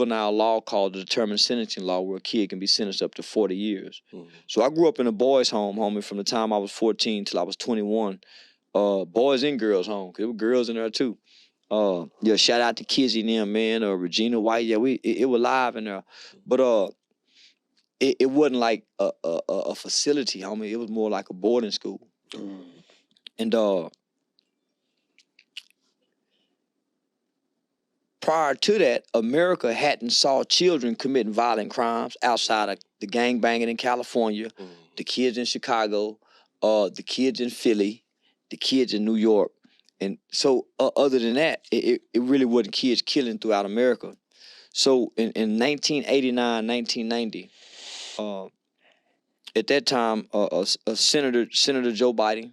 now a law called the determined sentencing law where a kid can be sentenced up to 40 years. So I grew up in a boys' home, homie, from the time I was 14 till I was 21. Boys and girls home, 'cause there were girls in there too. Yeah, shout out to Kizzy and them, man, Regina White. Yeah, it was live in there. But it wasn't like a facility, homie. It was more like a boarding school. And prior to that, America hadn't saw children committing violent crimes outside of the gangbanging in California, the kids in Chicago, the kids in Philly, the kids in New York. And so other than that, it really wasn't kids killing throughout America. So in 1989, 1990, at that time, Senator Joe Biden,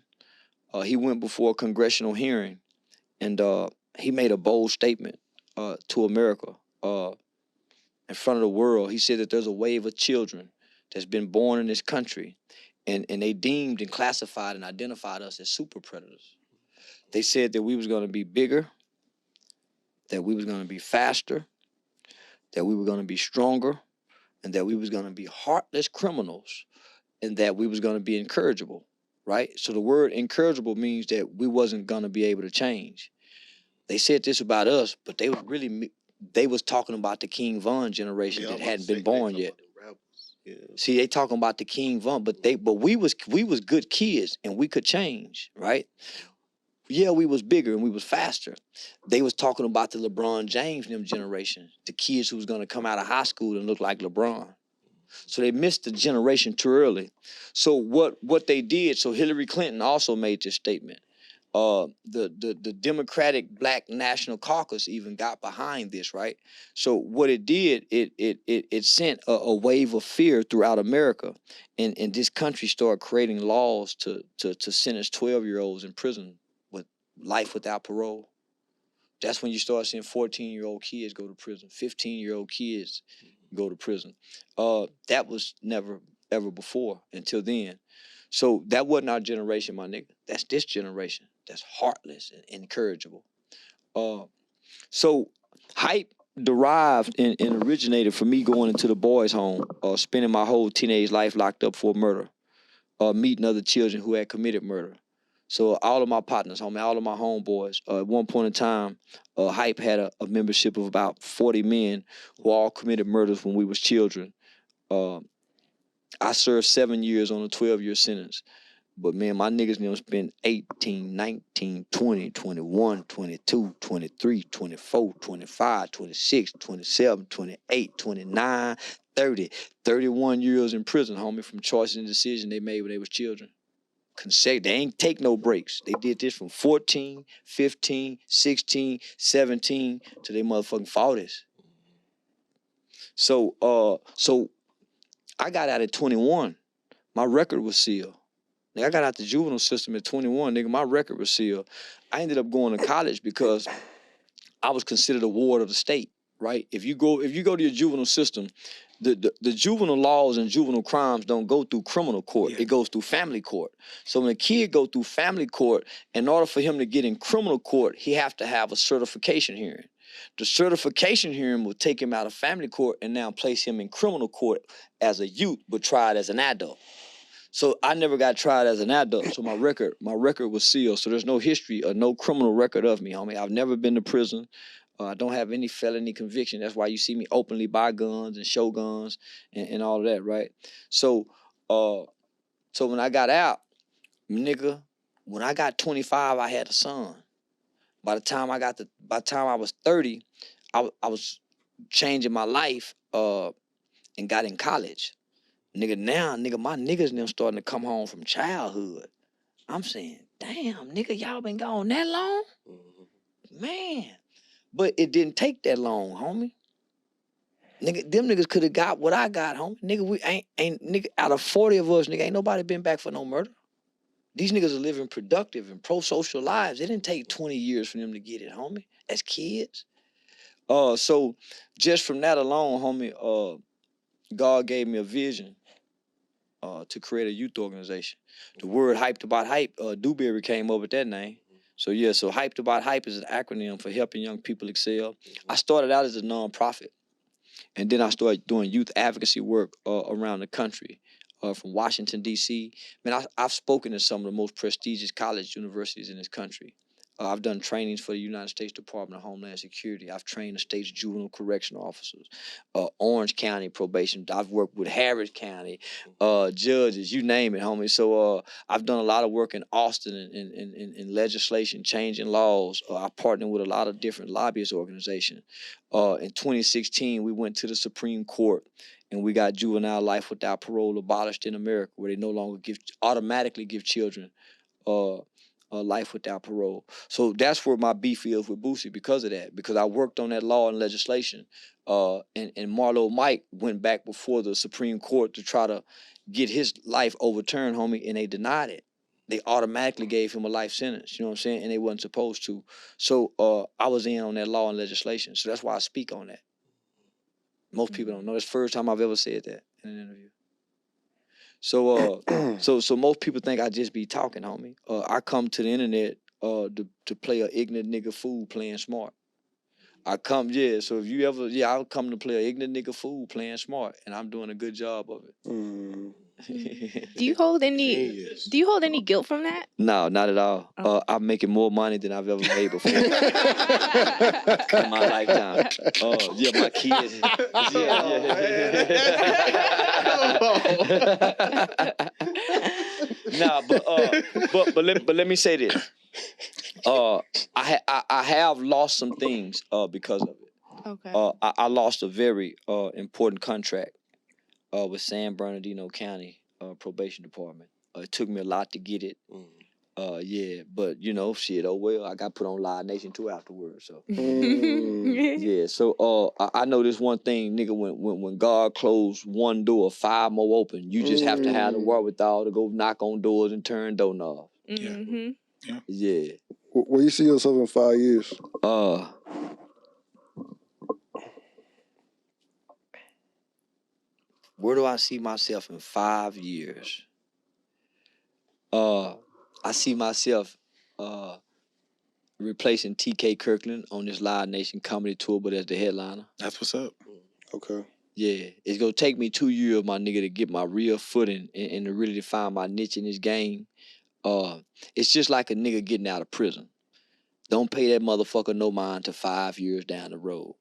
he went before a congressional hearing, and he made a bold statement to America in front of the world. He said that there's a wave of children that's been born in this country, and they deemed and classified and identified us as super predators. They said that we was going to be bigger, that we was going to be faster, that we were going to be stronger, and that we was going to be heartless criminals, and that we was going to be incorrigible, right? So the word incorrigible means that we wasn't going to be able to change. They said this about us, but they was talking about the King Von generation that hadn't been born yet. Yeah. See, they talking about the King Von, but we was good kids and we could change, right? Yeah, we was bigger and we was faster. They was talking about the LeBron James and them generation, the kids who was gonna come out of high school and look like LeBron. So they missed the generation too early. So what they did, so Hillary Clinton also made this statement. The Democratic Black National Caucus even got behind this, right? So what it did, it sent a wave of fear throughout America, and this country started creating laws to sentence 12-year-olds in prison with life without parole. That's when you start seeing 14-year-old kids go to prison, 15-year-old kids go to prison. That was never ever before until then. So that wasn't our generation, my nigga. That's this generation. That's heartless and incorrigible. So hype derived and originated from me going into the boys' home, spending my whole teenage life locked up for murder, meeting other children who had committed murder. So all of my partners, homie, all of my homeboys, at one point in time, Hype had a membership of about 40 men who all committed murders when we was children. I served 7 years on a 12-year sentence. But, man, my niggas them spent 18, 19, 20, 21, 22, 23, 24, 25, 26, 27, 28, 29, 30, 31 years in prison, homie, from choices and decisions they made when they was children. They ain't take no breaks. They did this from 14, 15, 16, 17 to their motherfucking 40s. So I got out at 21. My record was sealed. Nigga, I got out the juvenile system at 21, nigga. My record was sealed. I ended up going to college because I was considered a ward of the state, right? If you go to your juvenile system, the juvenile laws and juvenile crimes don't go through criminal court. Yeah. It goes through family court. So when a kid go through family court, in order for him to get in criminal court, he have to have a certification hearing. The certification hearing will take him out of family court and now place him in criminal court as a youth, but tried as an adult. So I never got tried as an adult. So my record was sealed. So there's no history or no criminal record of me, homie. I've never been to prison. I don't have any felony conviction. That's why you see me openly buy guns and show guns and all of that, right? So when I got out, nigga, when I got 25, I had a son. By the time I was 30, I was changing my life and got in college. Nigga, now, my niggas now starting to come home from childhood. I'm saying, damn, nigga, y'all been gone that long? Man. But it didn't take that long, homie. Nigga, them niggas could have got what I got, homie. Nigga, we ain't nigga, out of 40 of us, nigga, ain't nobody been back for no murder. These niggas are living productive and pro-social lives. It didn't take 20 years for them to get it, homie, as kids. So just from that alone, homie, God gave me a vision to create a youth organization. The word Hyped About Hype, Dewberry came up with that name. So yeah, Hyped About Hype is an acronym for helping young people excel. I started out as a nonprofit. And then I started doing youth advocacy work around the country, from Washington, D.C. Man, I've spoken at some of the most prestigious college universities in this country. I've done trainings for the United States Department of Homeland Security. I've trained the state's juvenile correctional officers, Orange County probation. I've worked with Harris County, judges, you name it, homie. So I've done a lot of work in Austin in legislation, changing laws. I partnered with a lot of different lobbyist organizations. In 2016, we went to the Supreme Court and we got juvenile life without parole abolished in America, where they no longer automatically give children life without parole. So that's where my beef is with Boosie because of that, because I worked on that law and legislation. And Marlo Mike went back before the Supreme Court to try to get his life overturned, homie, and they denied it. They automatically gave him a life sentence, you know what I'm saying? And they wasn't supposed to. So I was in on that law and legislation. So that's why I speak on that. Most people don't know. It's the first time I've ever said that in an interview. So so most people think I just be talking, homie. I come to the internet to play an ignorant nigga fool playing smart. I come, so if you ever, I'll come to play an ignorant nigga fool playing smart, and I'm doing a good job of it. Do you hold any guilt from that? No, not at all. Oh. I'm making more money than I've ever made before in my lifetime. Yeah, my kids. Nah, but let me say this. I have lost some things because of it. Okay. I lost a very important contract with San Bernardino County Probation Department. It took me a lot to get it. But you know, shit, oh well, I got put on Live Nation too afterwards. So so I know this one thing, nigga, when God closed one door, 5 more open. You just have to have the wherewithal to go knock on doors and turn doorknobs. Yeah. Where you see yourself in 5 years? Where do I see myself in 5 years? I see myself replacing TK Kirkland on this Live Nation comedy tour, but as the headliner. That's what's up. Okay. Yeah, it's gonna take me 2 years, my nigga, to get my real footing and to really find my niche in this game. It's just like a nigga getting out of prison. Don't pay that motherfucker no mind to 5 years down the road.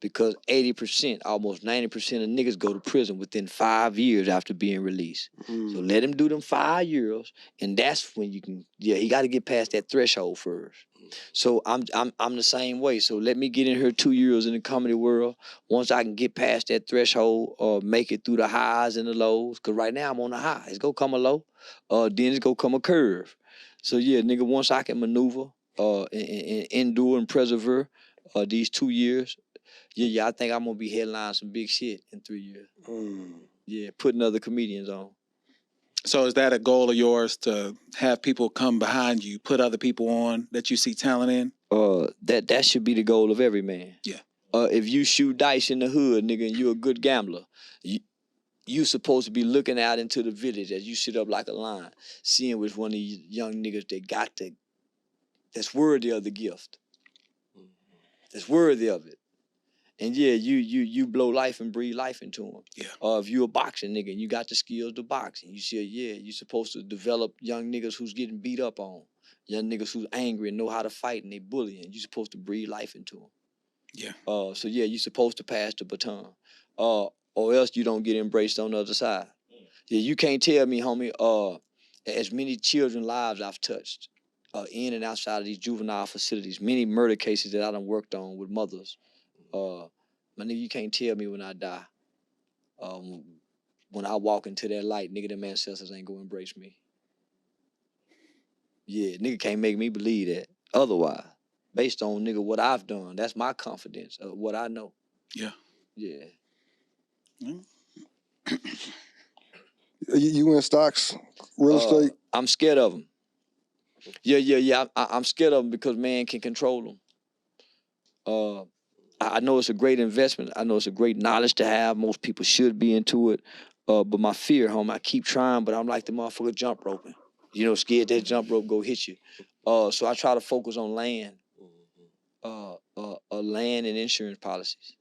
Because 80%, almost 90% of niggas go to prison within 5 years after being released. So let him do them 5 years, and that's when you can. He got to get past that threshold first. So I'm the same way. So let me get in here 2 years in the comedy world. Once I can get past that threshold, make it through the highs and the lows. Cause right now I'm on the high. It's gonna come a low, then it's gonna come a curve. So nigga, once I can maneuver, and endure and persevere, these 2 years. I think I'm gonna be headlining some big shit in 3 years. Putting other comedians on. So is that a goal of yours, to have people come behind you, put other people on that you see talent in? That should be the goal of every man. Yeah. If you shoot dice in the hood, nigga, and you're a good gambler, you supposed to be looking out into the village as you sit up like a lion, seeing which one of these young niggas that's worthy of the gift. That's worthy of it. And you blow life and breathe life into them. Yeah. If you a boxing nigga and you got the skills to box, and you see, you supposed to develop young niggas who's getting beat up on, young niggas who's angry and know how to fight and they bully, and you supposed to breathe life into them. Yeah. You supposed to pass the baton, or else you don't get embraced on the other side. You can't tell me, homie, as many children's lives I've touched, in and outside of these juvenile facilities, many murder cases that I done worked on with mothers. My nigga, you can't tell me when I die. When I walk into that light, nigga, them ancestors ain't gonna embrace me. Nigga can't make me believe that otherwise. Based on, nigga, what I've done. That's my confidence of what I know. Yeah. You in stocks, real estate? I'm scared of them. I'm scared of them because man can control them. I know it's a great investment. I know it's a great knowledge to have. Most people should be into it. But my fear, homie, I keep trying, but I'm like the motherfucker jump roping. Scared that jump rope go hit you. So I try to focus on land. Land and insurance policies.